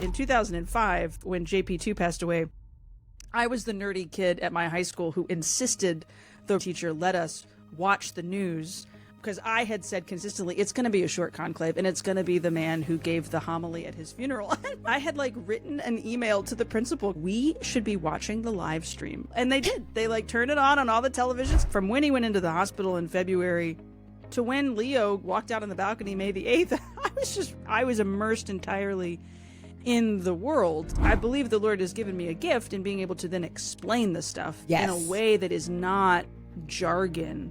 In 2005, when JP2 passed away, I was the nerdy kid at my high school who insisted the teacher let us watch the news because I had said consistently, it's going to be a short conclave and it's going to be the man who gave the homily at his funeral. I had written an email to the principal. We should be watching the live stream. And they did. They turned it on all the televisions. From when he went into the hospital in February to when Leo walked out on the balcony May the 8th, I was immersed entirely in the world. I believe the Lord has given me a gift in being able to then explain the stuff in a way that is not jargon,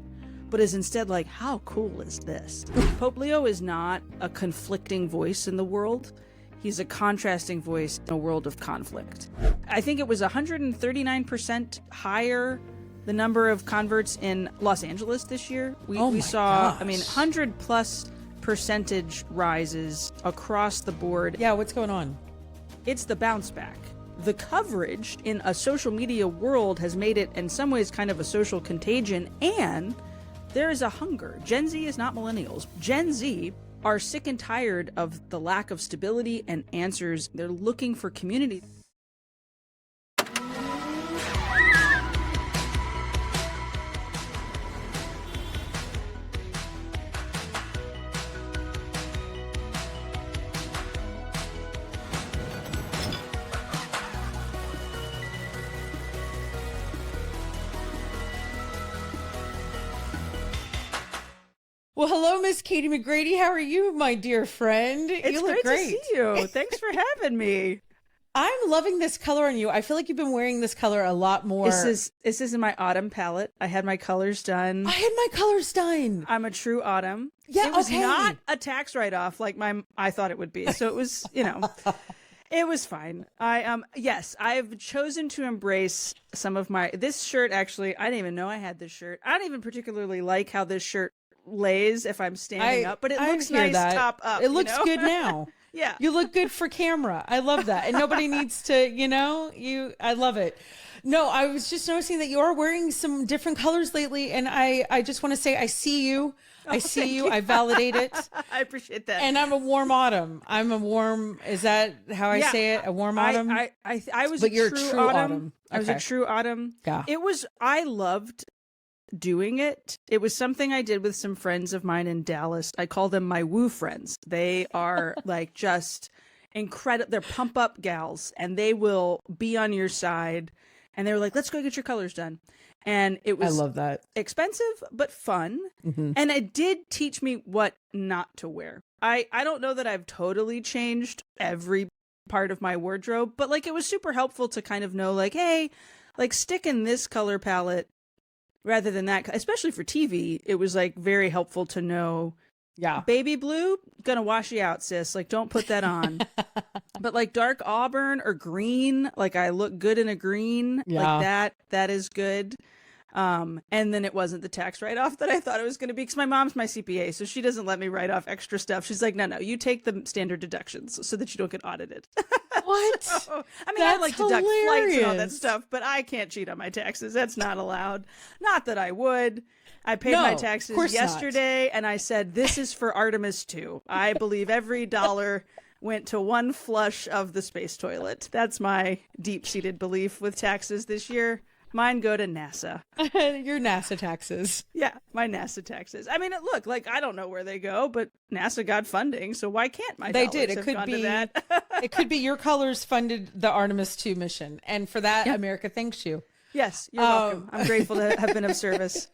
but is instead how cool is this? Pope Leo is not a conflicting voice in the world. He's a contrasting voice in a world of conflict. I think it was 139% higher the number of converts in Los Angeles this year. We saw, 100 plus percentage rises across the board. Yeah, what's going on? It's the bounce back. The coverage in a social media world has made it in some ways kind of a social contagion, and there is a hunger. Gen Z is not millennials. Gen Z are sick and tired of the lack of stability and answers. They're looking for community. Well, hello, Miss Katie McGrady. How are you, my dear friend? You look great. To see you. Thanks for having me. I'm loving this color on you. I feel like you've been wearing this color a lot more. This is in my autumn palette. I had my colors done. I had my colors done. I'm a true autumn. Yeah, it was not a tax write-off like I thought it would be. So it was, it was fine. I've chosen to embrace some of this shirt. Actually, I didn't even know I had this shirt. I don't even particularly like how this shirt lays if I'm standing up, but it looks nice top up. It looks good now. Yeah. You look good for camera. I love that. And nobody needs to, I love it. No, I was just noticing that you are wearing some different colors lately. And I just want to say, I see you. I see you. I validate it. I appreciate that. And I'm a warm autumn. Is that how I say it? A warm autumn? I was but you're true autumn. Okay. I was a true autumn. Yeah. I loved doing it. It was something I did with some friends of mine in Dallas. I call them my woo friends. They are just incredible. They're pump up gals, and they will be on your side. And they were like, let's go get your colors done. And it was I love that. Expensive, but fun. Mm-hmm. And it did teach me what not to wear. I don't know that I've totally changed every part of my wardrobe, but it was super helpful to kind of know hey, stick in this color palette rather than that, especially for TV. It was very helpful to know, baby blue, gonna wash you out, sis. Don't put that on. But dark auburn or green, I look good in a green, that is good. And then it wasn't the tax write-off that I thought it was going to be, because my mom's my CPA, so she doesn't let me write off extra stuff. She's like, no, you take the standard deductions so that you don't get audited. What? So, I deduct flights and all that stuff, but I can't cheat on my taxes. That's not allowed. Not that I would. I paid my taxes yesterday, and I said, this is for Artemis 2. I believe every dollar went to one flush of the space toilet. That's my deep-seated belief with taxes this year. Mine go to NASA. Your NASA taxes. Yeah, my NASA taxes. Look, I don't know where they go, but NASA got funding, so why can't my dollars have gone to that? It could be your colors funded the Artemis 2 mission, and for that, America thanks you. Yes, you're welcome. I'm grateful to have been of service.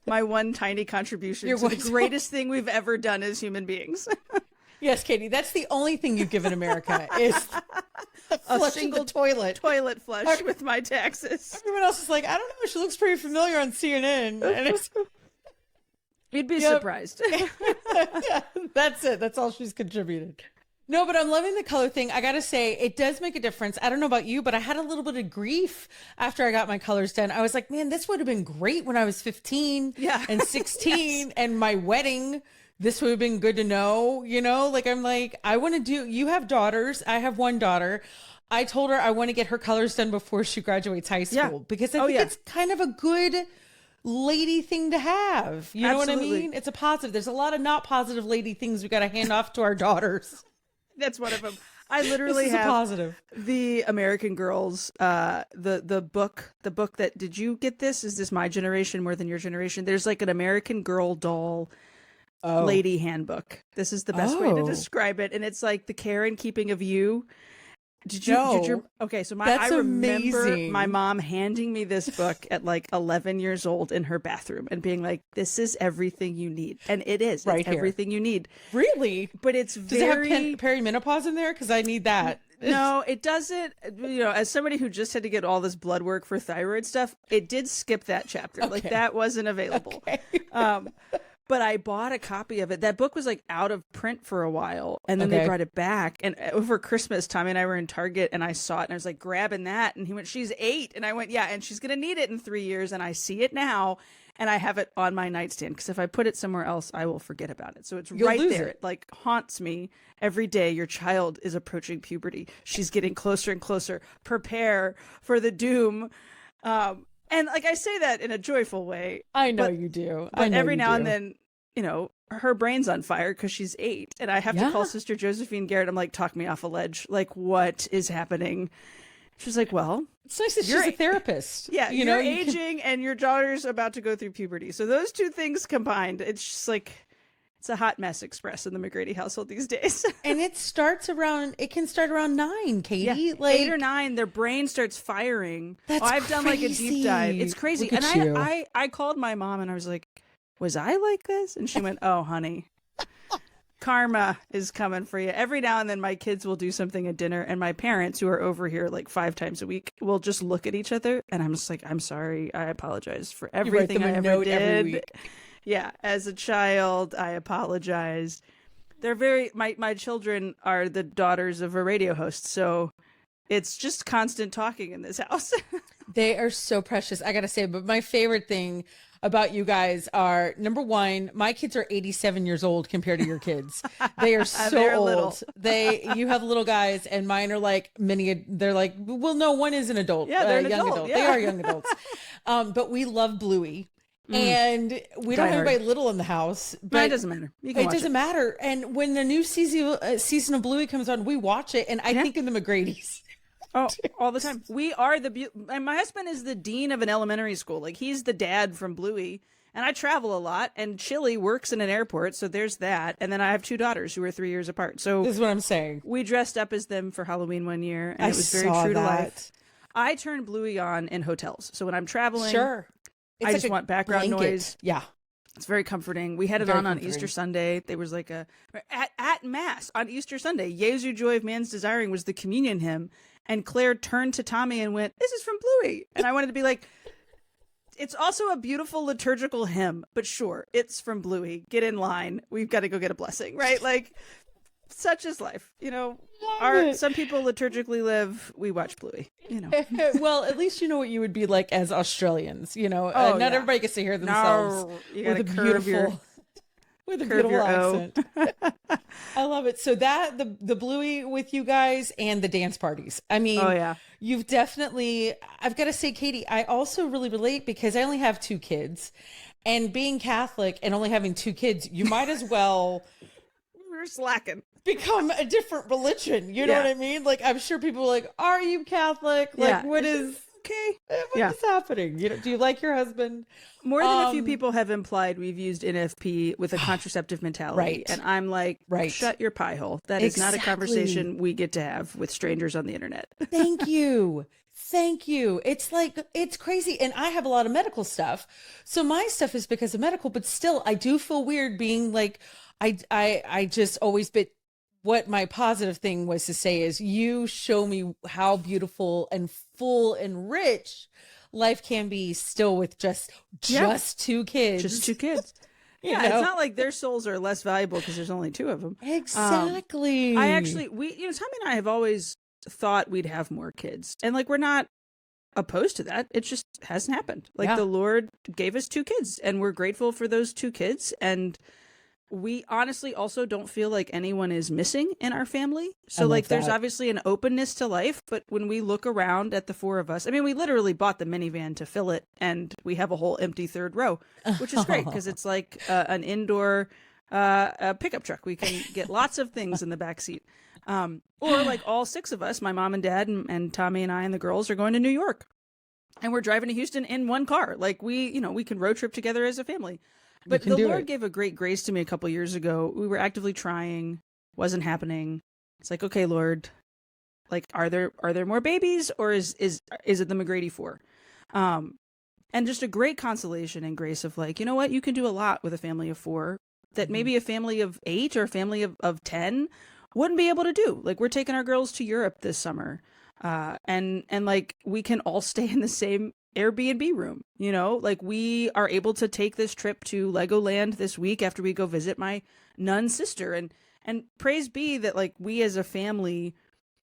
My one tiny contribution to the greatest thing we've ever done as human beings. Yes, Katie, that's the only thing you've given America is a single toilet flush with my taxes. Everyone else is like, I don't know, she looks pretty familiar on CNN. And you'd be surprised. Yeah, that's it. That's all she's contributed. No, but I'm loving the color thing. I got to say, it does make a difference. I don't know about you, but I had a little bit of grief after I got my colors done. I was like, man, this would have been great when I was 15 and 16 and my wedding. This would have been good to know, I'm like, I want to do, you have daughters. I have one daughter. I told her I want to get her colors done before she graduates high school because I think it's kind of a good lady thing to have. You know what I mean? It's a positive. There's a lot of not positive lady things we got to hand off to our daughters. That's one of them. I literally this is have a positive. the American Girls, the book that, did you get this? Is this my generation more than your generation? There's like an American Girl doll lady handbook. This is the best way to describe it. And it's like the care and keeping of you. Did you okay, so I remember amazing. my mom handing me this book at like 11 years old in her bathroom and being like, this is everything you need. And it is. It's everything you need. Really? But it's Does it have perimenopause in there? Because I need that. No, it doesn't. You know, as somebody who just had to get all this blood work for thyroid stuff, it did skip that chapter. Okay. Like that wasn't available. Okay. But I bought a copy of it. That book was like out of print for a while, and then they brought it back. And over Christmas, Tommy and I were in Target, and I saw it, and I was like grabbing that. And he went, "She's 8," and I went, "Yeah," and she's gonna need it in 3 years. And I see it now, and I have it on my nightstand because if I put it somewhere else, I will forget about it. So it's right there. It like haunts me every day. Your child is approaching puberty. She's getting closer and closer. Prepare for the doom. And like I say that in a joyful way. I know you do. But every now and then, you know, her brain's on fire because she's 8. And I have to call Sister Josephine Garrett. I'm like, talk me off a ledge. Like, what is happening? She's like, well, it's nice that she's a therapist. Yeah, you're aging and your daughter's about to go through puberty. So those two things combined, it's just like, it's a hot mess express in the McGrady household these days. And it can start around 9, Katie. Yeah, like 8 or 9, their brain starts firing. I've done like a deep dive. It's crazy. And I called my mom and I was like, was I like this? And she went, oh, honey, karma is coming for you. Every now and then my kids will do something at dinner and my parents, who are over here like 5 times a week, will just look at each other. And I'm just like, I'm sorry. I apologize for everything I ever did. Every week. Yeah, as a child, I apologize. They're my children are the daughters of a radio host, so it's just constant talking in this house. They are so precious, I gotta say. But my favorite thing about you guys are, number one, my kids are 87 years old compared to your kids. They are so old. Little. You have little guys, and mine are like they're like, well, no, one is an adult. Yeah, they're an young adult. Yeah. They are young adults. But we love Bluey. And we don't have anybody little in the house. But it doesn't matter. It doesn't matter. And when the new season of Bluey comes on, we watch it. And I think of the McGradys. Oh, all the time. We are and my husband is the dean of an elementary school. Like, he's the dad from Bluey. And I travel a lot. And Chili works in an airport. So there's that. And then I have 2 daughters who are 3 years apart. So this is what I'm saying. We dressed up as them for Halloween one year. And it was very true to life. I turn Bluey on in hotels. So when I'm traveling. Sure. I just want background noise. Yeah. It's very comforting. We had it on Easter Sunday. There was like at Mass on Easter Sunday, Jesu Joy of Man's Desiring was the communion hymn. And Claire turned to Tommy and went, this is from Bluey. And I wanted to be like, it's also a beautiful liturgical hymn, but sure, it's from Bluey. Get in line. We've got to go get a blessing, right? Like, such is life. You know, some people liturgically live. We watch Bluey, you know. Well, at least you know what you would be like as Australians, you know. Not everybody gets to hear themselves you with a beautiful accent. I love it. So that the Bluey with you guys and the dance parties. I mean, you've definitely, I've got to say, Katie, I also really relate because I only have 2 kids, and being Catholic and only having 2 kids, you might as well we're slacking. Become a different religion. You know what I mean? Like, I'm sure people are like, are you Catholic? Like, what is what is happening? You know, do you like your husband? More than a few people have implied we've used NFP with a contraceptive mentality. Right. And I'm like, shut your pie hole. That is not a conversation we get to have with strangers on the internet. Thank you. Thank you. It's like, it's crazy. And I have a lot of medical stuff. So my stuff is because of medical, but still I do feel weird being like, I just always, but what my positive thing was to say is you show me how beautiful and full and rich life can be still with just 2 kids. Just 2 kids. Yeah, it's not like their souls are less valuable because there's only 2 of them. Exactly. Tommy and I have always thought we'd have more kids. And like, we're not opposed to that. It just hasn't happened. Like the Lord gave us 2 kids and we're grateful for those 2 kids. And we honestly also don't feel like anyone is missing in our family. So like there's obviously an openness to life, but when we look around at the 4 of us, I mean, we literally bought the minivan to fill it and we have a whole empty 3rd row, which is great because it's like an indoor pickup truck. We can get lots of things in the back seat. Or like all 6 of us, my mom and dad and Tommy and I and the girls are going to New York. And we're driving to Houston in one car. Like we can road trip together as a family. But the Lord gave a great grace to me a couple years ago. We were actively trying, wasn't happening. It's like, okay, Lord, like, are there more babies, or is it the McGrady 4? And just a great consolation and grace of like, you know what, you can do a lot with a family of 4 that maybe a family of 8 or a family of 10 wouldn't be able to do. Like, we're taking our girls to Europe this summer. And like, we can all stay in the same Airbnb room, you know, like we are able to take this trip to Legoland this week after we go visit my nun sister. And praise be that like we as a family,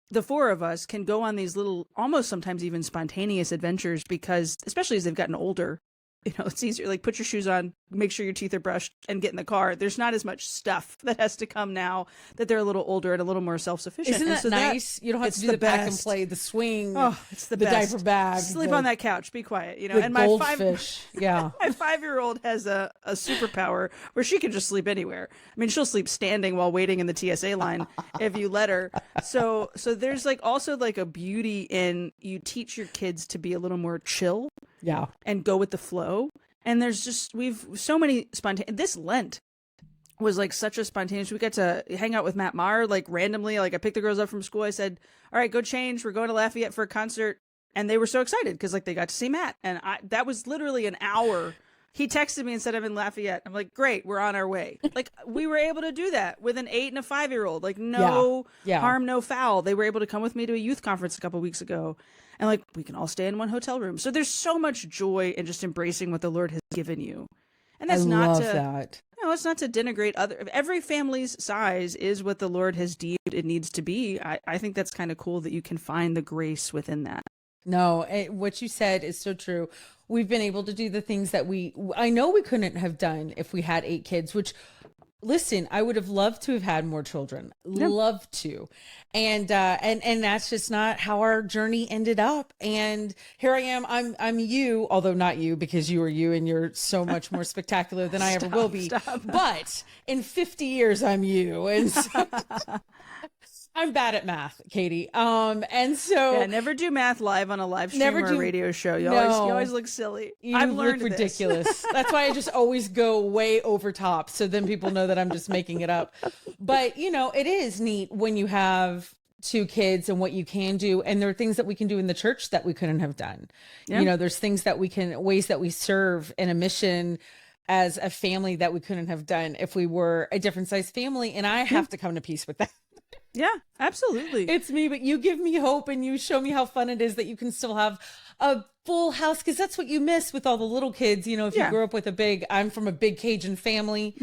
the 4 of us can go on these little, almost sometimes even spontaneous adventures, because especially as they've gotten older, you know, it's easier, like put your shoes on, make sure your teeth are brushed, and get in the car. There's not as much stuff that has to come now that they're a little older and a little more self-sufficient. Isn't that nice? You don't have to do the pack and play, the swing. Oh, it's the best. Diaper bag. Sleep on that couch. Be quiet. You know, and my goldfish. Yeah. My 5-year-old has a superpower where she can just sleep anywhere. I mean, she'll sleep standing while waiting in the TSA line if you let her. So there's like also like a beauty in, you teach your kids to be a little more chill. Yeah. And go with the flow. And there's just, we've so many spontaneous, this Lent was like such a spontaneous, we got to hang out with Maher, like randomly, like I picked the girls up from school. I said, all right, go change. We're going to Lafayette for a concert. And they were so excited because like they got to see Matt. And that was literally an hour. He texted me and said, I'm in Lafayette. I'm like, great, we're on our way. Like, we were able to do that with an 8 and a 5-year-old. Like, no harm, no foul. They were able to come with me to a youth conference a couple weeks ago. And like, we can all stay in one hotel room. So there's so much joy in just embracing what the Lord has given you. And that's it's not to denigrate every family's size is what the Lord has deemed it needs to be. I think that's kind of cool that you can find the grace within that. No, what you said is so true. We've been able to do the things that I know we couldn't have done if we had 8 kids, which, listen, I would have loved to have had more children. Yep. Loved to. And that's just not how our journey ended up. And here I am. I'm you, although not you, because you are you and you're so much more spectacular than I ever will be. But in 50 years, I'm you. And so I'm bad at math, Katie. And so never do math live on a live stream or a radio show. You always look silly. I've learned ridiculous. That's why I just always go way over top. So then people know that I'm just making it up. But you know, it is neat when you have 2 kids and what you can do. And there are things that we can do in the church that we couldn't have done. Yeah. You know, there's things that ways that we serve in a mission as a family that we couldn't have done if we were a different size family. And I have to come to peace with that. Yeah, absolutely. It's me, but you give me hope and you show me how fun it is that you can still have a full house, because that's what you miss with all the little kids. You know, if you grew up with I'm from a big Cajun family,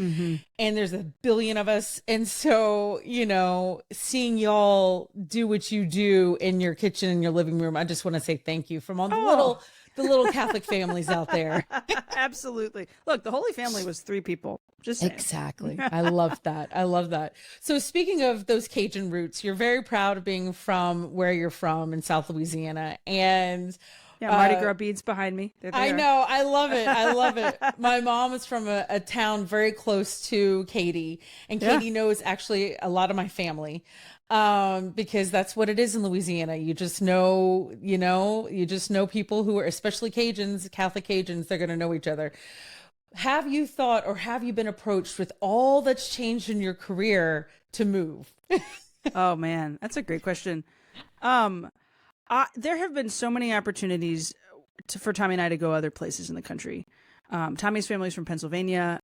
and there's a billion of us. And so, you know, seeing y'all do what you do in your kitchen, in your living room, I just want to say thank you from all the little Catholic families out there. Absolutely. Look, the Holy Family was 3 people. Just saying. Exactly. I love that. I love that. So speaking of those Cajun roots, you're very proud of being from where you're from in South Louisiana. And Mardi Gras beads behind me. I know. I love it. I love it. My mom is from a town very close to Katie, and Katie knows actually a lot of my family. Because that's what it is in Louisiana. You just know people who are, especially Cajuns, Catholic Cajuns, they're going to know each other. Have you thought, or have you been approached with all that's changed in your career to move? Oh man, that's a great question. There have been so many opportunities for Tommy and I to go other places in the country. Tommy's family's from Pennsylvania.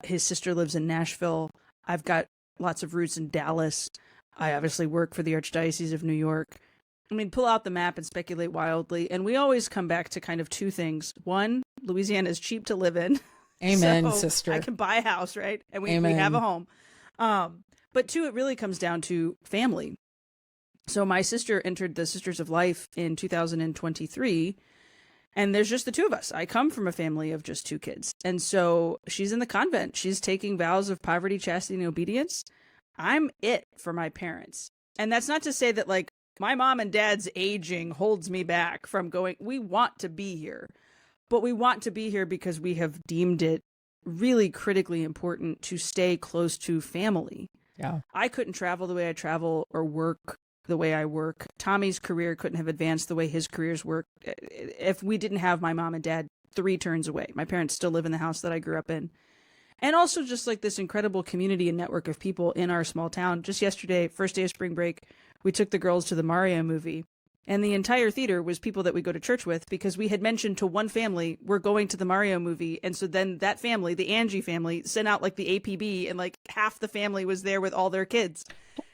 His sister lives in Nashville. I've got lots of roots in Dallas. I obviously work for the Archdiocese of New York. I mean, pull out the map and speculate wildly. And we always come back to kind of 2 things. 1, Louisiana is cheap to live in. Amen, so sister. I can buy a house, right? And we have a home. But 2, it really comes down to family. So my sister entered the Sisters of Life in 2023. And there's just the 2 of us. I come from a family of just 2 kids. And so she's in the convent. She's taking vows of poverty, chastity, and obedience. I'm it for my parents. And that's not to say that like my mom and dad's aging holds me back from going. We want to be here, but we want to be here because we have deemed it really critically important to stay close to family. Yeah. I couldn't travel the way I travel or work the way I work. Tommy's career couldn't have advanced the way his careers work if we didn't have my mom and dad 3 turns away. My parents still live in the house that I grew up in. And also just like this incredible community and network of people in our small town. Just yesterday, first day of spring break, we took the girls to the Mario movie. And the entire theater was people that we go to church with because we had mentioned to one family, we're going to the Mario movie. And so then that family, the Angie family, sent out like the APB and like half the family was there with all their kids.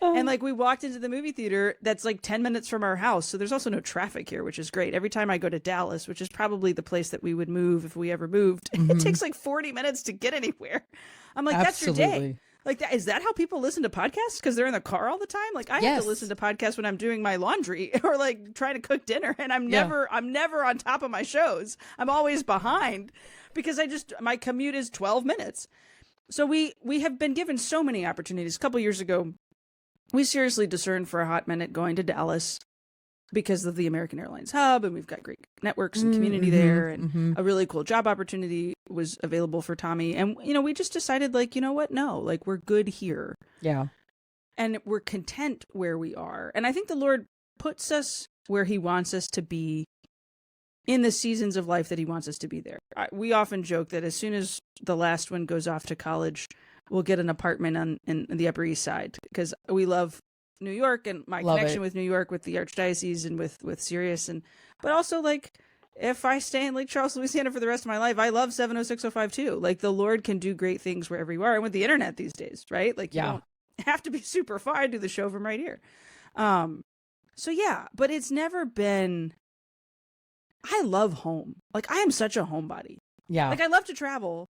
And like we walked into the movie theater that's like 10 minutes from our house. So there's also no traffic here, which is great. Every time I go to Dallas, which is probably the place that we would move if we ever moved, it takes like 40 minutes to get anywhere. I'm like, that's your day. Like, is that how people listen to podcasts? Because they're in the car all the time? Like, I have to listen to podcasts when I'm doing my laundry or like trying to cook dinner. And I'm never on top of my shows. I'm always behind because my commute is 12 minutes. So we have been given so many opportunities. A couple years ago, we seriously discerned for a hot minute going to Dallas because of the American Airlines hub, and we've got great networks and community there, and a really cool job opportunity was available for Tommy. And, you know, we just decided, like, you know what? No, like, we're good here. Yeah. And we're content where we are. And I think the Lord puts us where he wants us to be in the seasons of life that he wants us to be there. We often joke that as soon as the last one goes off to college, we'll get an apartment in the Upper East Side because we love New York and my connection with New York, with the Archdiocese and with Sirius. But also, like, if I stay in Lake Charles, Louisiana for the rest of my life, I love 70605 too. Like, the Lord can do great things wherever you are. And with the internet these days, right? Like, you don't have to be super far. I do the show from right here. So yeah, but it's never been, I love home. Like, I am such a homebody. Yeah. Like, I love to travel,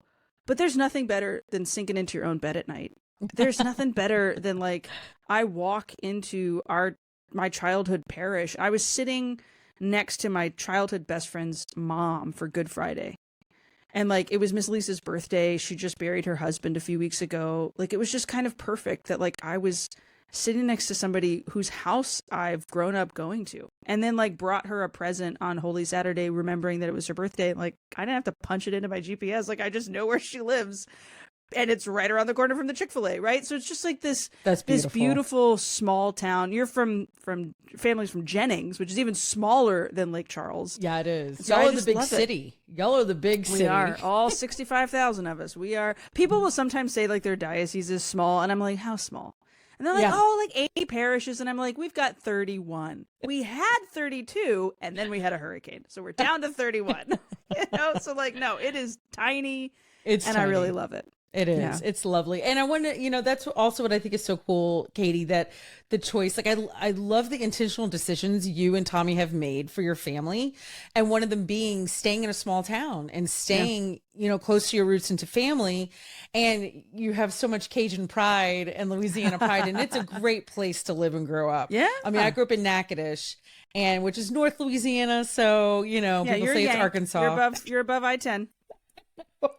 but there's nothing better than sinking into your own bed at night. There's nothing better than, like, I walk into my childhood parish. I was sitting next to my childhood best friend's mom for Good Friday. And, like, it was Miss Lisa's birthday. She just buried her husband a few weeks ago. Like, it was just kind of perfect that, like, I was sitting next to somebody whose house I've grown up going to. And then, like, brought her a present on Holy Saturday, remembering that it was her birthday. Like, I didn't have to punch it into my GPS. Like, I just know where she lives. And it's right around the corner from the Chick-fil-A, right? So it's just like this beautiful small town. You're from families from Jennings, which is even smaller than Lake Charles. Yeah, it is. So y'all are the big city. Y'all are the big city. We are. All 65,000 of us. We are. People will sometimes say, like, their diocese is small. And I'm like, how small? And they're like, oh, like 80 parishes. And I'm like, we've got 31. We had 32, and then we had a hurricane. So we're down to 31. You know? So, like, no, it is tiny. It's tiny. I really love it. It is. Yeah. It's lovely. And I wonder, you know, that's also what I think is so cool, Katie, that the choice, like, I love the intentional decisions you and Tommy have made for your family. And one of them being staying in a small town and staying, you know, close to your roots and to family. And you have so much Cajun pride and Louisiana pride. And it's a great place to live and grow up. Yeah. I mean, I grew up in Natchitoches, which is North Louisiana. So, you know, people say it's Arkansas. You're above I-10.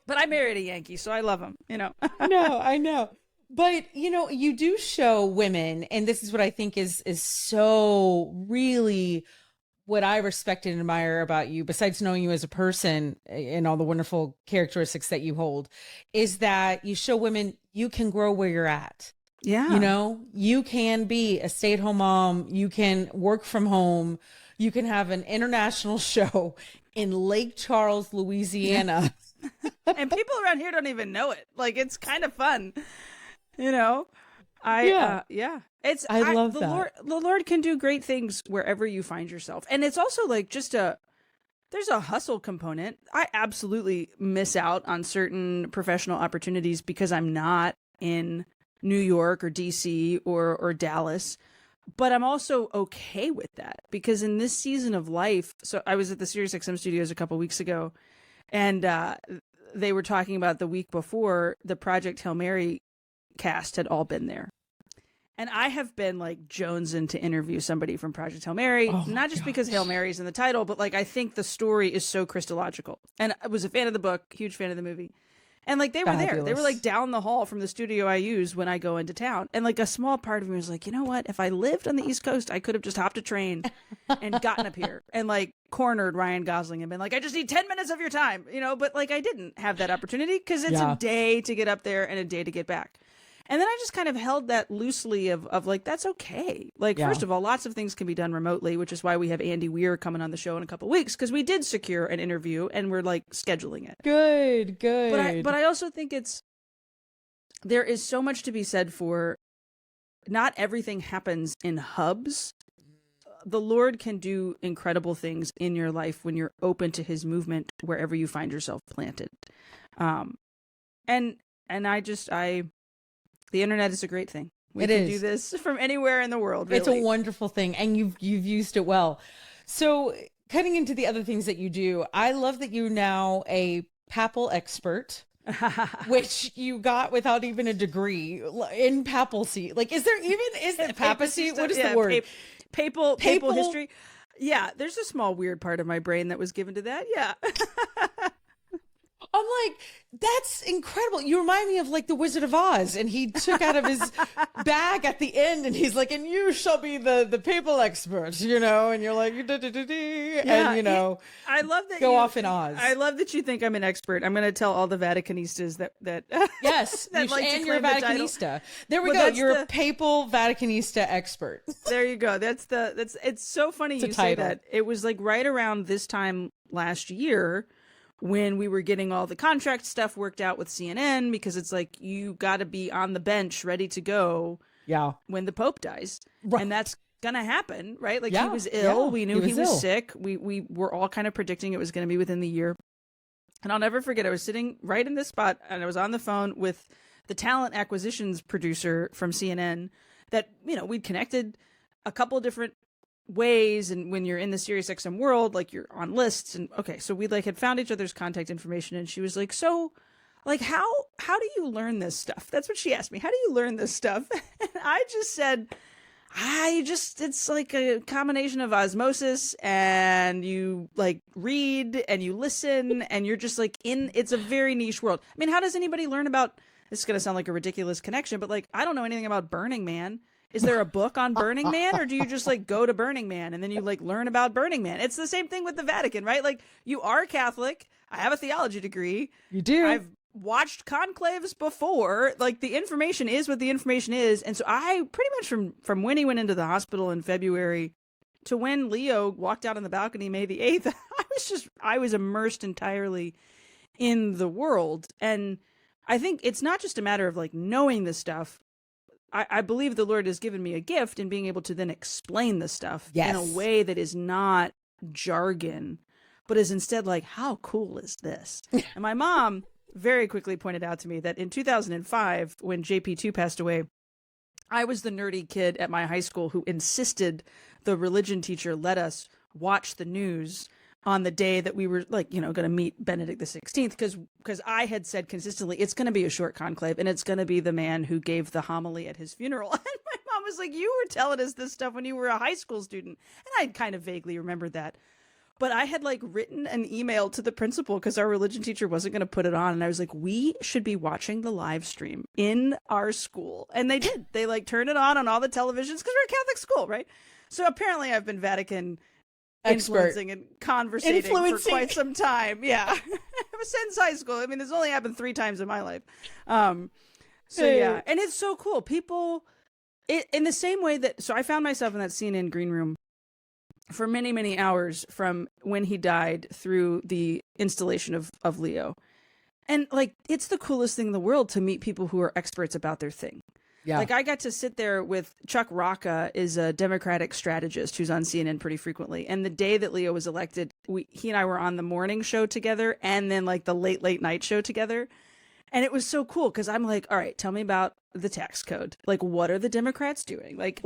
But I married a Yankee, so I love him, you know. No, I know. But, you know, you do show women, and this is what I think is so really what I respect and admire about you, besides knowing you as a person and all the wonderful characteristics that you hold, is that you show women you can grow where you're at. Yeah. You know, you can be a stay-at-home mom. You can work from home. You can have an international show in Lake Charles, Louisiana. Yeah. And people around here don't even know it. Like, it's kind of fun, you know. I love that. The Lord can do great things wherever you find yourself, and it's also like there's a hustle component. I absolutely miss out on certain professional opportunities because I'm not in New York or DC or Dallas. But I'm also okay with that because in this season of life, so I was at the SiriusXM studios a couple weeks ago, and they were talking about the week before the Project Hail Mary cast had all been there. And I have been like jonesing to interview somebody from Project Hail Mary, not just because Hail Mary's in the title, but like I think the story is so Christological. And I was a fan of the book, huge fan of the movie. And like they were there. They were like down the hall from the studio I use when I go into town. And like a small part of me was like, you know what? If I lived on the East Coast, I could have just hopped a train and gotten up here and like cornered Ryan Gosling and been like, I just need 10 minutes of your time, you know? But like I didn't have that opportunity because it's a day to get up there and a day to get back. And then I just kind of held that loosely of like, that's okay. Like, first of all, lots of things can be done remotely, which is why we have Andy Weir coming on the show in a couple of weeks, because we did secure an interview and we're like scheduling it. Good. But I also think there is so much to be said for not everything happens in hubs. The Lord can do incredible things in your life when you're open to his movement wherever you find yourself planted. The internet is a great thing. We can do this from anywhere in the world. Really. It's a wonderful thing, and you've used it well. So, cutting into the other things that you do, I love that you're now a papal expert, which you got without even a degree in papacy. Like, is it papacy? What is the word? Papal history. Yeah, there's a small weird part of my brain that was given to that. Yeah. I'm like, that's incredible. You remind me of like the Wizard of Oz, and he took out of his bag at the end, and he's like, and you shall be the papal expert, and you're like, and I love that go off in Oz. I love that you think I'm an expert. I'm going to tell all the Vaticanistas that yes, that like and you're a Vaticanista. There we go. Well, you're a papal Vaticanista expert. There you go. It's so funny you say that. It was like right around this time last year when we were getting all the contract stuff worked out with CNN, because it's like, you got to be on the bench ready to go when the Pope dies. Right. And that's going to happen, right? Like, he was ill. We knew he was sick. We were all kind of predicting it was going to be within the year. And I'll never forget, I was sitting right in this spot, and I was on the phone with the talent acquisitions producer from CNN that, we'd connected a couple of different ways, and when you're in the SiriusXM world, like, you're on lists, and so we like had found each other's contact information, and she was like, so like, how do you learn this stuff? That's what she asked me. How do you learn this stuff? And I just said, it's like a combination of osmosis, and you like read and you listen, and you're just like it's a very niche world. I mean, how does anybody learn about, this is going to sound like a ridiculous connection, but like, I don't know anything about Burning Man. Is there a book on Burning Man, or do you just like go to Burning Man and then you like learn about Burning Man? It's the same thing with the Vatican, right? Like, you are Catholic. I have a theology degree. You do. I've watched conclaves before. Like, the information is what the information is. And so I pretty much from when he went into the hospital in February to when Leo walked out on the balcony May the 8th, I was immersed entirely in the world. And I think it's not just a matter of like knowing this stuff. I believe the Lord has given me a gift in being able to then explain the stuff in a way that is not jargon, but is instead like, how cool is this? And my mom very quickly pointed out to me that in 2005, when JP2 passed away, I was the nerdy kid at my high school who insisted the religion teacher let us watch the news on the day that we were like, going to meet Benedict the 16th, because I had said consistently, it's going to be a short conclave, and it's going to be the man who gave the homily at his funeral. And my mom was like, you were telling us this stuff when you were a high school student. And I kind of vaguely remembered that. But I had like written an email to the principal because our religion teacher wasn't going to put it on. And I was like, we should be watching the live stream in our school. And they did. They like turned it on all the televisions, because we're a Catholic school, right? So apparently I've been Vatican influencing and conversating for quite some time. Yeah. Since high school. I mean, this only happened 3 times in my life. Yeah. And it's so cool. People, in the same way that, so I found myself in that CNN green room for many, many hours from when he died through the installation of Leo. And like, it's the coolest thing in the world to meet people who are experts about their thing. Yeah. Like, I got to sit there with Chuck Rocca, is a Democratic strategist who's on CNN pretty frequently. And the day that Leo was elected, he and I were on the morning show together, and then like the late night show together. And it was so cool, because I'm like, all right, tell me about the tax code. Like, what are the Democrats doing? Like,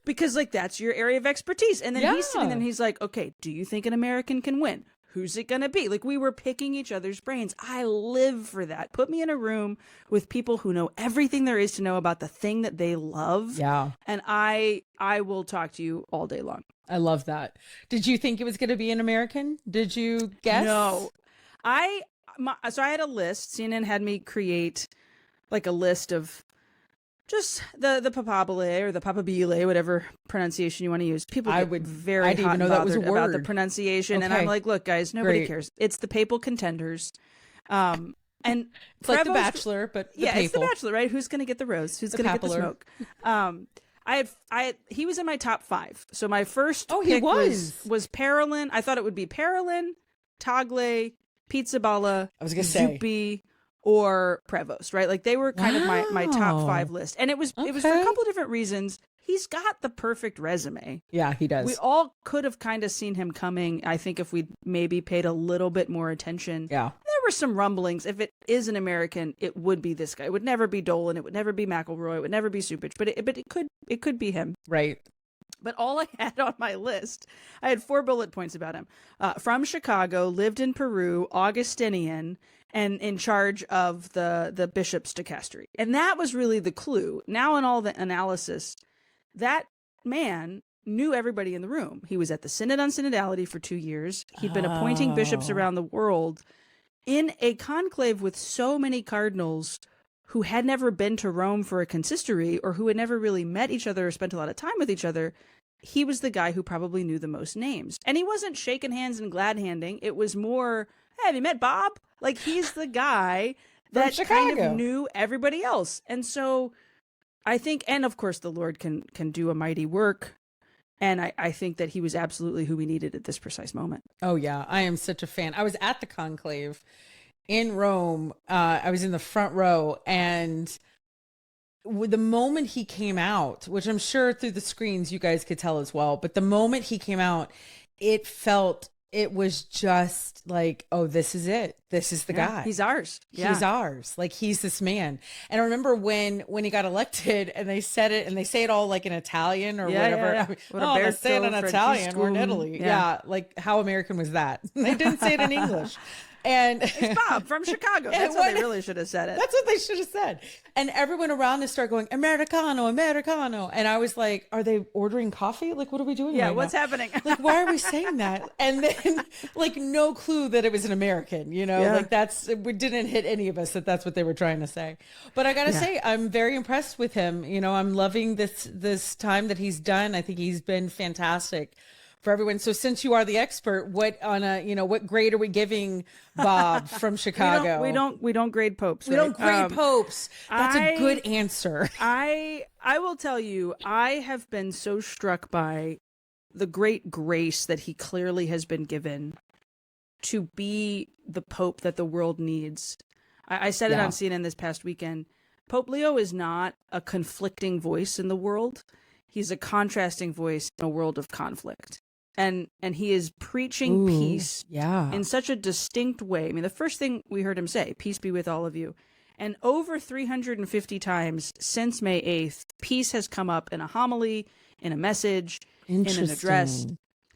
because like, that's your area of expertise. And then he's sitting there and he's like, okay, do you think an American can win? Who's it going to be? Like, we were picking each other's brains. I live for that. Put me in a room with people who know everything there is to know about the thing that they love. Yeah. And I will talk to you all day long. I love that. Did you think it was going to be an American? Did you guess? No. So I had a list. CNN had me create like a list of just the papabile or the papabile, whatever pronunciation you want to use. People get very hot and bothered about the pronunciation. Okay. And I'm like, look, guys, nobody cares. It's the papal contenders. And It's like The Prevost- Bachelor, but the yeah, papal. it's The Bachelor, right? Who's going to get the rose? Who's going to get the papalar. smoke? He was in my top 5. So my first Oh, he pick was. was Parolin. I thought it would be Parolin, Tagle, Pizzaballa, I was gonna say. Zuppi, or Prevost, right? Like they were kind of my top 5 list. And it was for a Okay. couple of different reasons. He's got the perfect resume. Yeah, he does. We all could have kind of seen him coming, I think, if we'd maybe paid a little bit more attention. Yeah. There were some rumblings. If it is an American, it would be this guy. It would never be Dolan. It would never be McElroy. It would never be Supich. But it could be him. Right. But all I had on my list, I had 4 bullet points about him. From Chicago, lived in Peru, Augustinian, and in charge of the bishop's dicastery. And that was really the clue. Now in all the analysis, that man knew everybody in the room. He was at the Synod on Synodality for 2 years. He'd been appointing bishops around the world in a conclave with so many cardinals who had never been to Rome for a consistory or who had never really met each other or spent a lot of time with each other. He was the guy who probably knew the most names. And he wasn't shaking hands and glad handing. It was more, hey, have you met Bob? Like, he's the guy that kind of knew everybody else. And so I think, and of course the Lord can do a mighty work. And I think that he was absolutely who we needed at this precise moment. Oh, yeah. I am such a fan. I was at the conclave in Rome. I was in the front row, and the moment he came out, which I'm sure through the screens you guys could tell as well, but the moment he came out, it was just like, oh, this is it. This is the guy. He's ours. He's ours. Like, he's this man. And I remember when he got elected and they said it, and they say it all like in Italian or whatever. Yeah. Oh, they say it in Italian. We're in Italy. Yeah. Like, how American was that? They didn't say it in English. And it's Bob from Chicago. That's what they really should have said it. That's what they should have said. And everyone around us started going, Americano, Americano. And I was like, are they ordering coffee? Like, what are we doing right what's now? happening? Like, why are we saying that? And then, like, no clue that it was an American, you know? Like, we didn't hit any of us that's what they were trying to say. But I got to say, I'm very impressed with him. You know, I'm loving this time that he's done. I think he's been fantastic for everyone. So since you are the expert, what grade are we giving Bob from Chicago? We don't grade popes. We don't grade popes. That's a good answer. I will tell you, I have been so struck by the great grace that he clearly has been given to be the pope that the world needs. I said it on CNN this past weekend. Pope Leo is not a conflicting voice in the world. He's a contrasting voice in a world of conflict. And he is preaching peace in such a distinct way. I mean, the first thing we heard him say, peace be with all of you. And over 350 times since May 8th, peace has come up in a homily, in a message, in an address.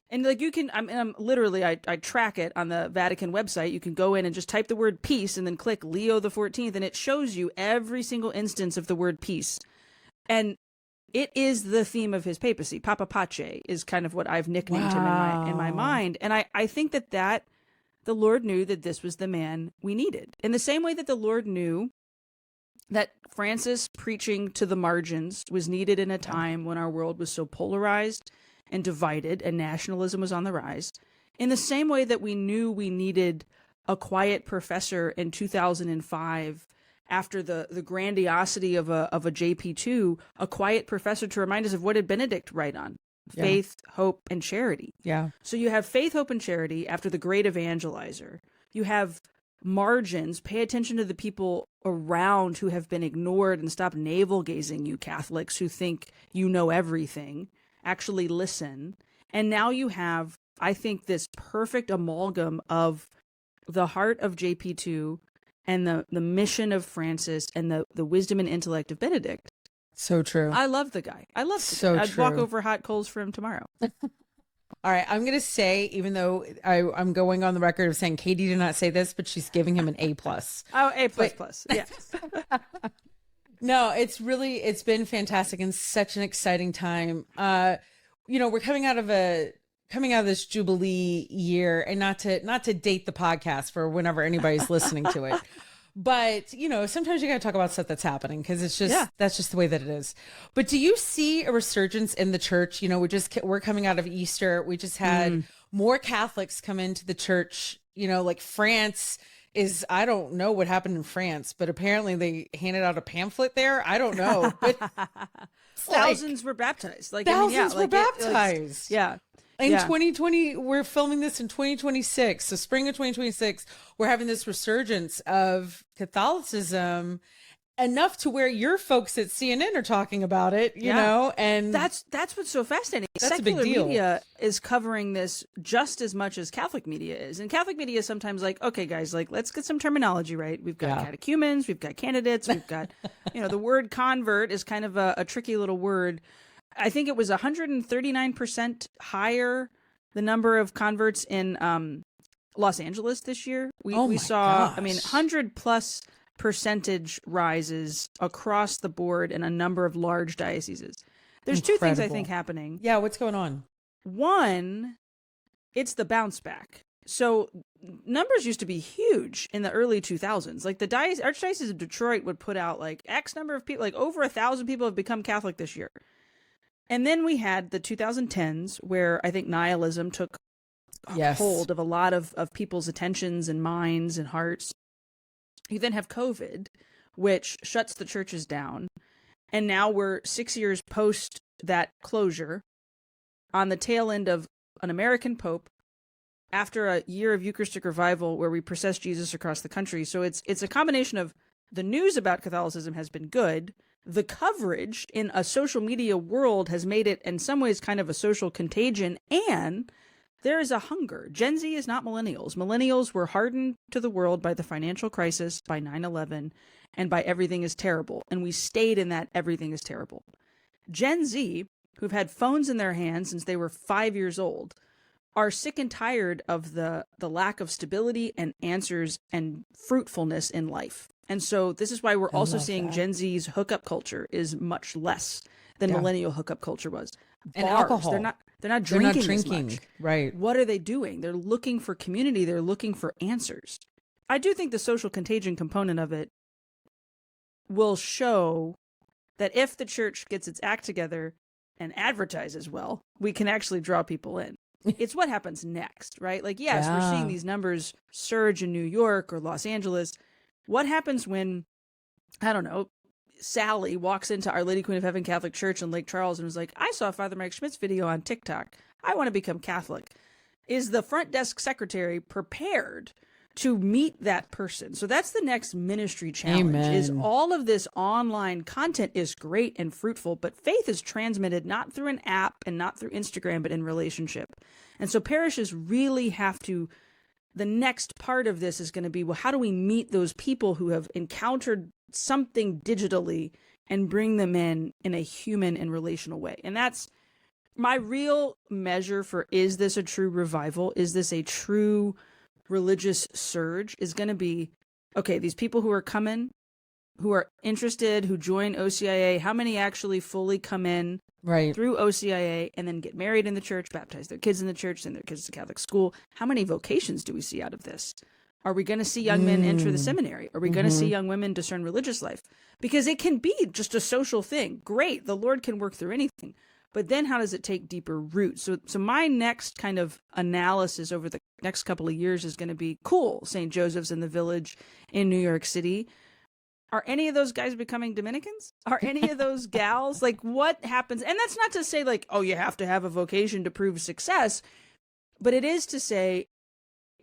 And like you can, I'm literally, I track it on the Vatican website. You can go in and just type the word peace and then click Leo the 14th, and it shows you every single instance of the word peace. And it is the theme of his papacy. Papa Pace is kind of what I've nicknamed him in my mind. And I think that the Lord knew that this was the man we needed. In the same way that the Lord knew that Francis preaching to the margins was needed in a time when our world was so polarized and divided and nationalism was on the rise. In the same way that we knew we needed a quiet professor in 2005 after the grandiosity of a JP2, a quiet professor to remind us of what did Benedict write on? Faith, hope, and charity. Yeah. So you have faith, hope, and charity after the great evangelizer. You have margins. Pay attention to the people around who have been ignored and stop navel-gazing, you Catholics who think you know everything. Actually listen. And now you have, I think, this perfect amalgam of the heart of JP2 and the mission of Francis and the wisdom and intellect of Benedict. So true. I love the guy. I love the so guy. I'd walk true. over hot coals for him tomorrow. All right. I'm going to say, even though I'm going on the record of saying Katie did not say this, but she's giving him an A+. Oh, A++. Yeah. No, it's been fantastic and such an exciting time. We're coming out of this Jubilee year, and not to date the podcast for whenever anybody's listening to it. But, sometimes you got to talk about stuff that's happening because that's just the way that it is. But do you see a resurgence in the church? We're coming out of Easter. We just had more Catholics come into the church, like France is, I don't know what happened in France, but apparently they handed out a pamphlet there. I don't know, but thousands were baptized. Like thousands were It, baptized. yeah. In Yeah. 2020, we're filming this in 2026. So spring of 2026, we're having this resurgence of Catholicism, enough to where your folks at CNN are talking about it, you know, and that's what's so fascinating. That's Secular a big deal. media is covering this just as much as Catholic media is. And Catholic media is sometimes like, okay, guys, like, let's get some terminology right. We've got catechumens, we've got candidates, we've got, the word convert is kind of a tricky little word. I think it was 139% higher, the number of converts in Los Angeles this year. We saw, gosh. 100 plus percentage rises across the board in a number of large dioceses. There's two things I think happening. Yeah, what's going on? One, it's the bounce back. So numbers used to be huge in the early 2000s. Like the Archdiocese of Detroit would put out like X number of people, like over 1,000 people have become Catholic this year. And then we had the 2010s where I think nihilism took hold of a lot of people's attentions and minds and hearts. You then have COVID, which shuts the churches down. And now we're 6 years post that closure, on the tail end of an American Pope, after a year of Eucharistic revival where we process Jesus across the country. So it's a combination of the news about Catholicism has been good. The coverage in a social media world has made it in some ways kind of a social contagion, and there is a hunger. Gen Z is not millennials. Millennials were hardened to the world by the financial crisis, by 9/11, and by everything is terrible. And we stayed in that everything is terrible. Gen Z, who've had phones in their hands since they were 5 years old, are sick and tired of the lack of stability and answers and fruitfulness in life. And so this is why we're also seeing Gen Z's hookup culture is much less than millennial hookup culture was. And Bars, alcohol. They're not drinking as drinking. much. Right. What are they doing? They're looking for community. They're looking for answers. I do think the social contagion component of it will show that if the church gets its act together and advertises well, we can actually draw people in. It's what happens next, right? Like, yes, we're seeing these numbers surge in New York or Los Angeles. What happens when, I don't know, Sally walks into Our Lady Queen of Heaven Catholic Church in Lake Charles and was like, I saw Father Mike Schmidt's video on TikTok. I want to become Catholic. Is the front desk secretary prepared to meet that person? So that's the next ministry challenge. Is all of this online content is great and fruitful, but faith is transmitted not through an app and not through Instagram, but in relationship. And so parishes really have to, the next part of this is going to be, well, how do we meet those people who have encountered something digitally and bring them in a human and relational way? And that's my real measure for, is this a true revival? Is this a true religious surge? Is going to be, okay, these people who are coming, who are interested, who join OCIA, how many actually fully come in through OCIA and then get married in the church, baptize their kids in the church, send their kids to Catholic school? How many vocations do we see out of this? Are we going to see young men enter the seminary? Are we going to see young women discern religious life? Because it can be just a social thing. Great. The Lord can work through anything. But then how does it take deeper roots? So my next kind of analysis over the next couple of years is going to be, cool, St. Joseph's in the Village in New York City. Are any of those guys becoming Dominicans? Are any of those gals? Like, what happens? And that's not to say like, oh, you have to have a vocation to prove success. But it is to say,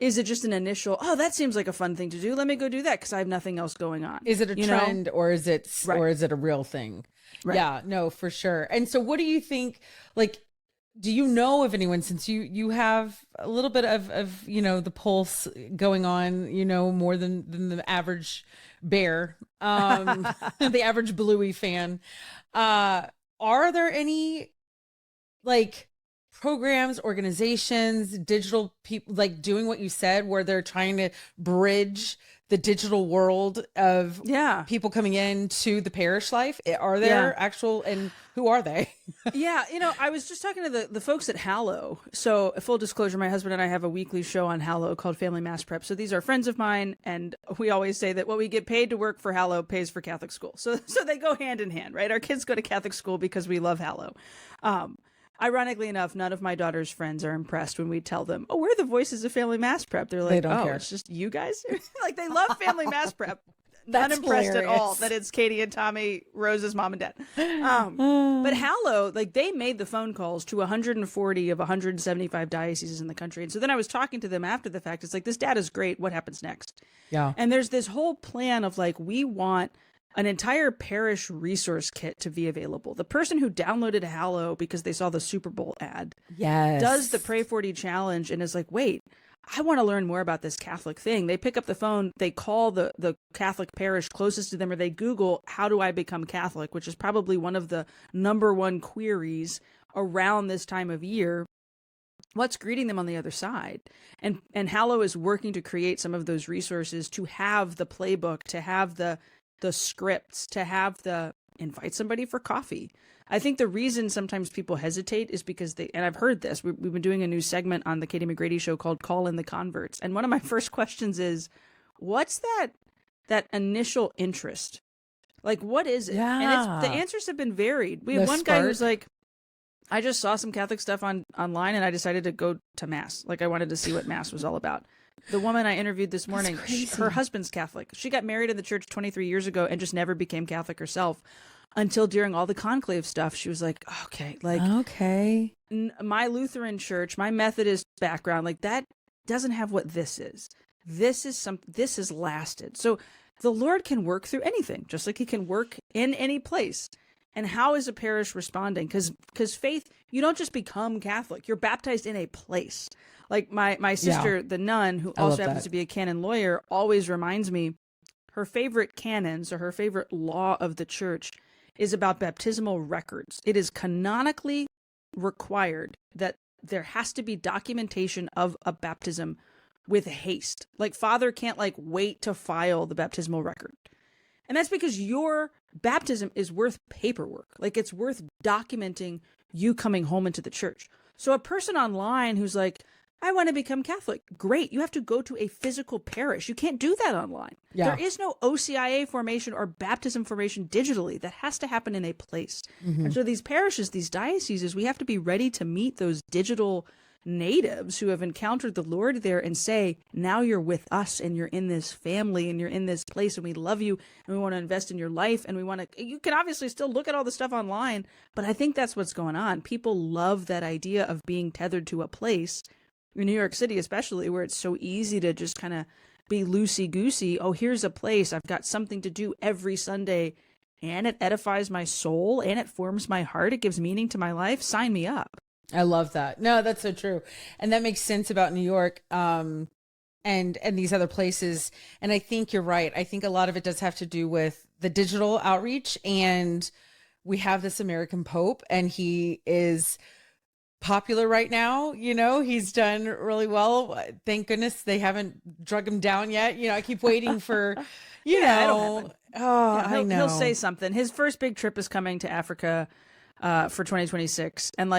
is it just an initial, oh, that seems like a fun thing to do, let me go do that because I have nothing else going on? Is it a trend or is it a real thing? Right. Yeah, no, for sure. And so what do you think, like, do you know of anyone, since you have a little bit of the pulse going on, more than the average bear, the average Bluey fan, are there any like programs, organizations, digital people, like doing what you said, where they're trying to bridge the digital world of people coming into the parish life? Are there actual, and who are they? I was just talking to the folks at Hallow. So full disclosure, my husband and I have a weekly show on Hallow called Family Mass Prep. So these are friends of mine, and we always say that what we get paid to work for Hallow pays for Catholic school. So they go hand in hand, right? Our kids go to Catholic school because we love Hallow. Ironically enough, none of my daughter's friends are impressed when we tell them, "Oh, we're the voices of Family Mass Prep." They're like, don't "Oh, care. it's just you guys." Like they love Family Mass Prep. That's Unimpressed at all hilarious. that it's Katie and Tommy, Rose's mom and dad. But Hallow, like they made the phone calls to 140 of 175 dioceses in the country. And so then I was talking to them after the fact. It's like, this data is great. What happens next? Yeah. And there's this whole plan of like, we want an entire parish resource kit to be available. The person who downloaded Hallow because they saw the Super Bowl ad does the Pray 40 challenge and is like, wait, I want to learn more about this Catholic thing. They pick up the phone, they call the Catholic parish closest to them, or they Google, how do I become Catholic, which is probably one of the number one queries around this time of year. What's greeting them on the other side? And Hallow is working to create some of those resources, to have the playbook, to have the scripts, to have the invite somebody for coffee. I think the reason sometimes people hesitate is because and I've heard this, we've been doing a new segment on the Katie McGrady Show called Call in the Converts. And one of my first questions is, what's that initial interest? Like, what is it? Yeah. And the answers have been varied. We had one guy who's like, I just saw some Catholic stuff online and I decided to go to Mass. Like I wanted to see what Mass was all about. The woman I interviewed this morning, her husband's Catholic. She got married in the church 23 years ago and just never became Catholic herself until during all the conclave stuff. She was like, okay, my Lutheran church, my Methodist background, like that doesn't have what this is. This has lasted. So the Lord can work through anything, just like he can work in any place. And how is a parish responding? Because faith, you don't just become Catholic. You're baptized in a place. Like my sister, the nun, who also happens to be a canon lawyer, always reminds me her favorite canons or her favorite law of the church is about baptismal records. It is canonically required that there has to be documentation of a baptism with haste. Like father can't wait to file the baptismal record. And that's because your baptism is worth paperwork. Like it's worth documenting you coming home into the church. So a person online who's like, I want to become Catholic. Great. You have to go to a physical parish. You can't do that online. Yeah. There is no OCIA formation or baptism formation digitally. That has to happen in a place. Mm-hmm. And so these parishes, these dioceses, we have to be ready to meet those digital natives who have encountered the Lord there and say, now you're with us and you're in this family and you're in this place and we love you and we want to invest in your life and we want to, you can obviously still look at all the stuff online, but I think that's what's going on. People love that idea of being tethered to a place. In New York City, especially, where it's so easy to just kind of be loosey-goosey. Oh, here's a place. I've got something to do every Sunday, and it edifies my soul, and it forms my heart. It gives meaning to my life. Sign me up. I love that. No, that's so true. And that makes sense about New York and these other places. And I think you're right. I think a lot of it does have to do with the digital outreach. And we have this American Pope, and he is popular right now. You know, he's done really well. Thank goodness they haven't drug him down yet. You know, I keep waiting for, He'll say something. His first big trip is coming to Africa for 2026. And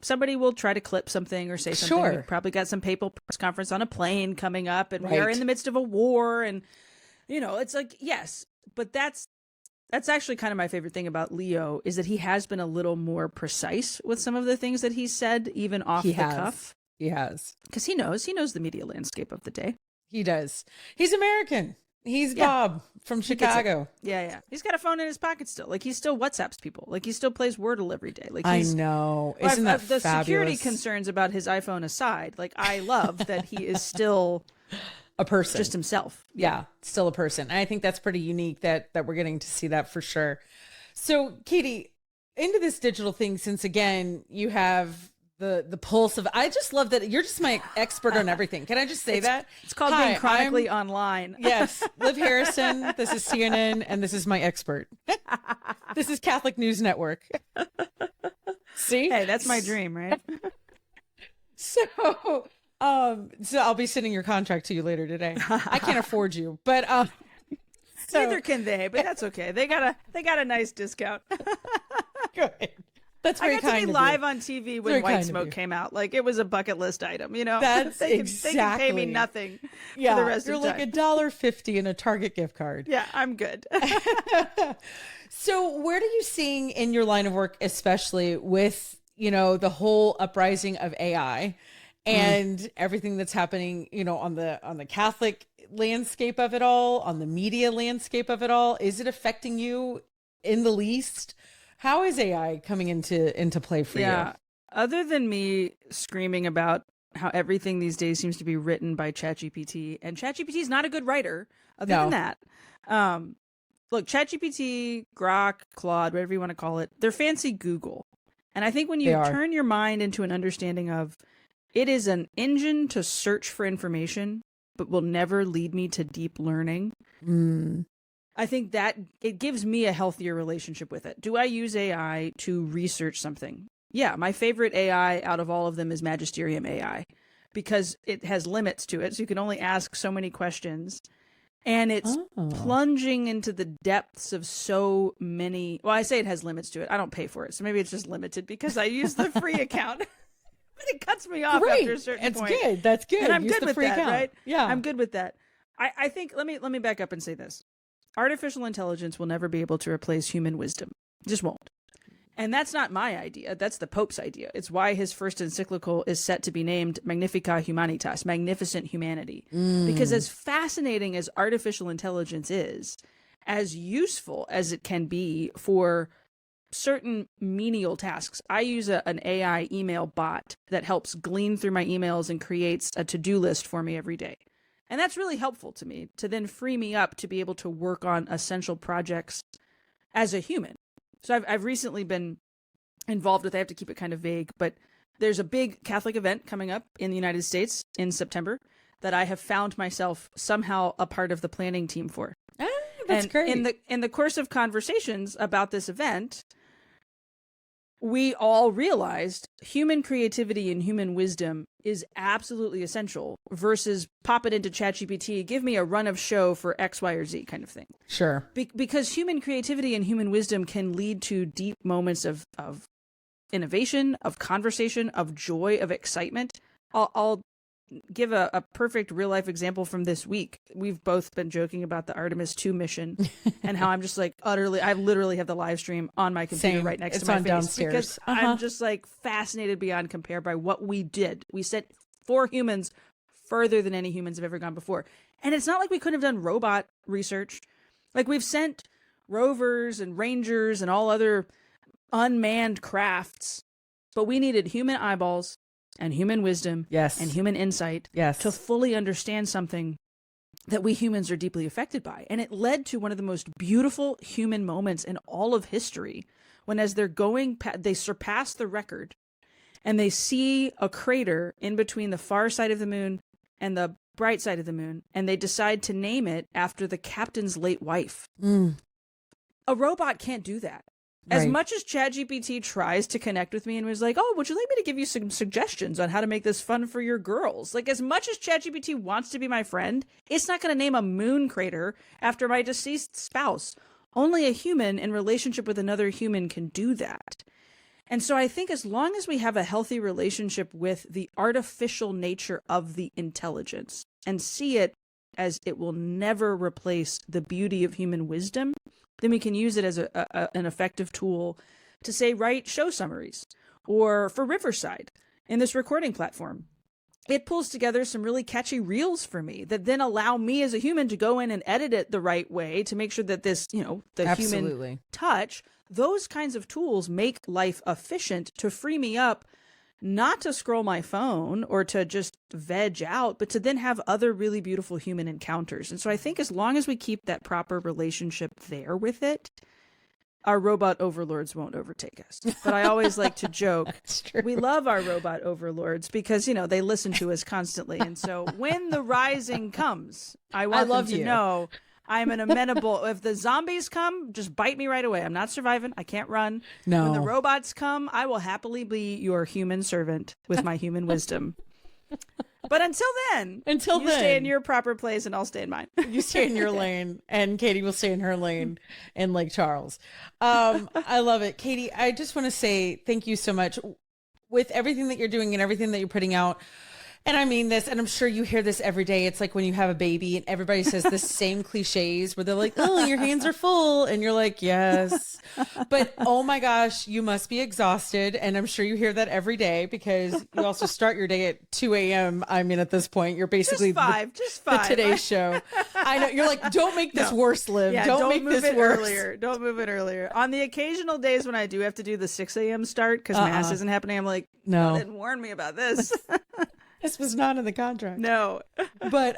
somebody will try to clip something or say something. Sure. We've probably got some papal press conference on a plane coming up, and we are in the midst of a war. And, it's like, yes, but that's actually kind of my favorite thing about Leo is that he has been a little more precise with some of the things that he said, even off the cuff. He has. Because he knows the media landscape of the day. He does. He's American. He's Bob from Chicago. Yeah. He's got a phone in his pocket still. Like he still WhatsApps people. Like he still plays Wordle every day. Like I know. Isn't that the fabulous? Security concerns about his iPhone aside, like I love that he is still a person, just himself. Yeah, still a person. And I think that's pretty unique that we're getting to see that for sure. So Katie, into this digital thing, since again, you have the pulse of, I just love that you're just my expert on everything. Can I just say that? It's called being chronically online. Yes. Liv Harrison. This is CNN and this is my expert. This is Catholic News Network. See? Hey, that's my dream, right? So I'll be sending your contract to you later today. I can't afford you, but neither can they, but that's okay. They got a nice discount. Good. That's very kind of you. I got to be live on TV when White Smoke came out. Like it was a bucket list item, That's they exactly. can pay me nothing for the rest of the time. You're like $1.50 in a Target gift card. Yeah, I'm good. So where are you seeing in your line of work, especially with the whole uprising of AI and everything that's happening, on the Catholic landscape of it all, on the media landscape of it all? Is it affecting you in the least? How is AI coming into play for you? Other than me screaming about how everything these days seems to be written by ChatGPT, and ChatGPT is not a good writer. Other than that, look, ChatGPT, Grok, Claude, whatever you want to call it, they're fancy Google. And I think when you turn your mind into an understanding of it is an engine to search for information, but will never lead me to deep learning. I think that it gives me a healthier relationship with it. Do I use AI to research something? Yeah, my favorite AI out of all of them is Magisterium AI, because it has limits to it. So you can only ask so many questions. And it's plunging into the depths of so many. Well, I say it has limits to it. I don't pay for it. So maybe it's just limited because I use the free account. But it cuts me off after a certain point. It's good. That's good. And I'm good with that, right? Yeah. I'm good with that. I think, let me back up and say this. Artificial intelligence will never be able to replace human wisdom. It just won't. And that's not my idea. That's the Pope's idea. It's why his first encyclical is set to be named Magnificat Humanitas, Magnificent Humanity. Because as fascinating as artificial intelligence is, as useful as it can be for certain menial tasks. I use an AI email bot that helps glean through my emails and creates a to-do list for me every day. And that's really helpful to me to then free me up to be able to work on essential projects as a human. So I've recently been involved with, I have to keep it kind of vague, but there's a big Catholic event coming up in the United States in September that I have found myself somehow a part of the planning team for. That's great. In the course of conversations about this event, we all realized human creativity and human wisdom is absolutely essential versus pop it into ChatGPT, give me a run of show for X, Y, or Z kind of thing. Sure. Because human creativity and human wisdom can lead to deep moments of innovation, of conversation, of joy, of excitement. I'll give a perfect real life example from this week. We've both been joking about the Artemis 2 mission and how I'm just like I literally have the live stream on my computer right next to my face downstairs. Because I'm just like fascinated beyond compare by what we did. We sent 4 humans further than any humans have ever gone before. And it's not like we couldn't have done robot research. Like we've sent rovers and rangers and all other unmanned crafts, but we needed human eyeballs and human wisdom and human insight to fully understand something that we humans are deeply affected by. And it led to one of the most beautiful human moments in all of history when, as they're going, they surpass the record and they see a crater in between the far side of the moon and the bright side of the moon, and they decide to name it after the captain's late wife. A robot can't do that. As much as ChatGPT tries to connect with me and was like, oh, would you like me to give you some suggestions on how to make this fun for your girls? Like, as much as ChatGPT wants to be my friend, it's not going to name a moon crater after my deceased spouse. Only a human in relationship with another human can do that. And so I think as long as we have a healthy relationship with the artificial nature of the intelligence and see it as it will never replace the beauty of human wisdom, then we can use it as an effective tool to say, write show summaries. Or for Riverside, in this recording platform, it pulls together some really catchy reels for me that then allow me as a human to go in and edit it the right way to make sure that this, the human touch, those kinds of tools make life efficient to free me up, not to scroll my phone or to just veg out, but to then have other really beautiful human encounters. And so I think as long as we keep that proper relationship there with it, our robot overlords won't overtake us. But I always like to joke, we love our robot overlords because, they listen to us constantly. And so when the rising comes, I want them to know I'm an amenable. If the zombies come, just bite me right away. I'm not surviving. I can't run. No. When the robots come, I will happily be your human servant with my human wisdom. But until then, you stay in your proper place and I'll stay in mine. You stay in your lane and Katie will stay in her lane in Lake Charles. I love it. Katie, I just want to say thank you so much with everything that you're doing and everything that you're putting out. And I mean this, and I'm sure you hear this every day. It's like when you have a baby and everybody says the same cliches where they're like, oh, your hands are full. And you're like, yes. But oh my gosh, you must be exhausted. And I'm sure you hear that every day because you also start your day at 2 a.m. I mean, at this point, you're basically just five. The Today Show. I know. You're like, don't make this worse, Liv. Yeah, don't make move this it worse. earlier. Don't move it earlier. On the occasional days when I do have to do the 6 a.m. start because Mass isn't happening, I'm like, no, they didn't warn me about this. This was not in the contract. No. But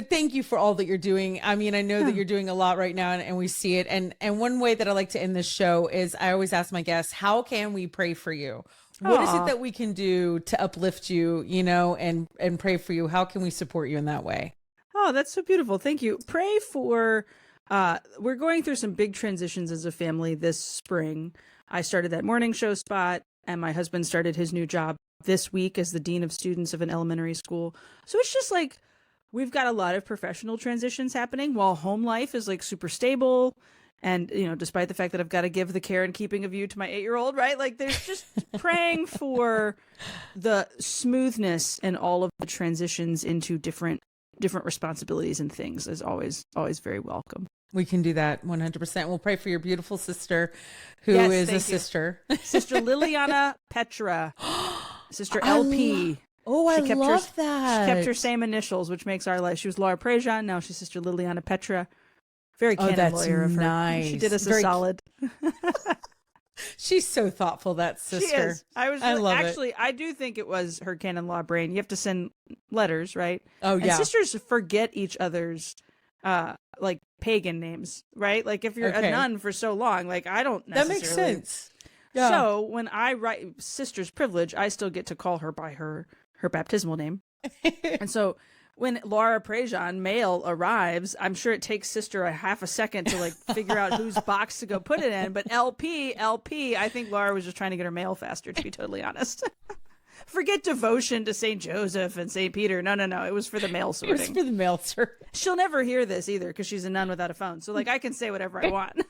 thank you for all that you're doing. I mean, I know that you're doing a lot right now and we see it. And one way that I like to end this show is I always ask my guests, how can we pray for you? What is it that we can do to uplift you, you know, and pray for you? How can we support you in that way? Oh, that's so beautiful. Thank you. Pray for, we're going through some big transitions as a family this spring. I started that morning show spot and my husband started his new job this week as the dean of students of an elementary school. So it's just like we've got a lot of professional transitions happening while home life is like super stable. And, you know, despite the fact that I've got to give the care and keeping of you to my 8-year-old, right? Like there's just praying for the smoothness and all of the transitions into different responsibilities and things is always very welcome. We can do that 100%. We'll pray for your beautiful sister who is a sister. Sister Liliana Petra. Sister LP. I love that. She kept her same initials, which makes our life. She was Laura Prejean. Now she's Sister Liliana Petra. Very canon lawyer of her. Nice. She did us a solid. She's so thoughtful, that sister. She is. I love it. I do think it was her canon law brain. You have to send letters, right? Oh, yeah. And sisters forget each other's like pagan names, right? Like if you're a nun for so long, like I don't necessarily. That makes sense. Yeah. So when I write sister's privilege, I still get to call her by her baptismal name. And so when Laura Prejean mail arrives, I'm sure it takes sister a half a second to like figure out whose box to go put it in. But LP, I think Laura was just trying to get her mail faster, to be totally honest. Forget devotion to St. Joseph and St. Peter. No. It was for the mail sorting. It was for the mail sort. She'll never hear this either because she's a nun without a phone. So like I can say whatever I want.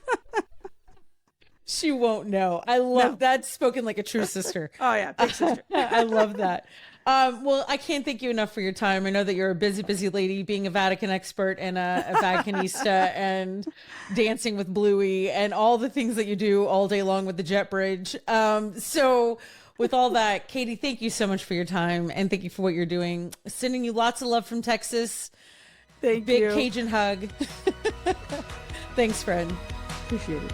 She won't know. I love that. Spoken like a true sister. Oh, yeah. Big sister. I love that. Well, I can't thank you enough for your time. I know that you're a busy lady, being a Vatican expert and a Vaticanista and dancing with Bluey and all the things that you do all day long with the jet bridge. So with all that, Katie, thank you so much for your time and thank you for what you're doing. Sending you lots of love from Texas. Thank you. Big Cajun hug. Thanks, friend. Appreciate it.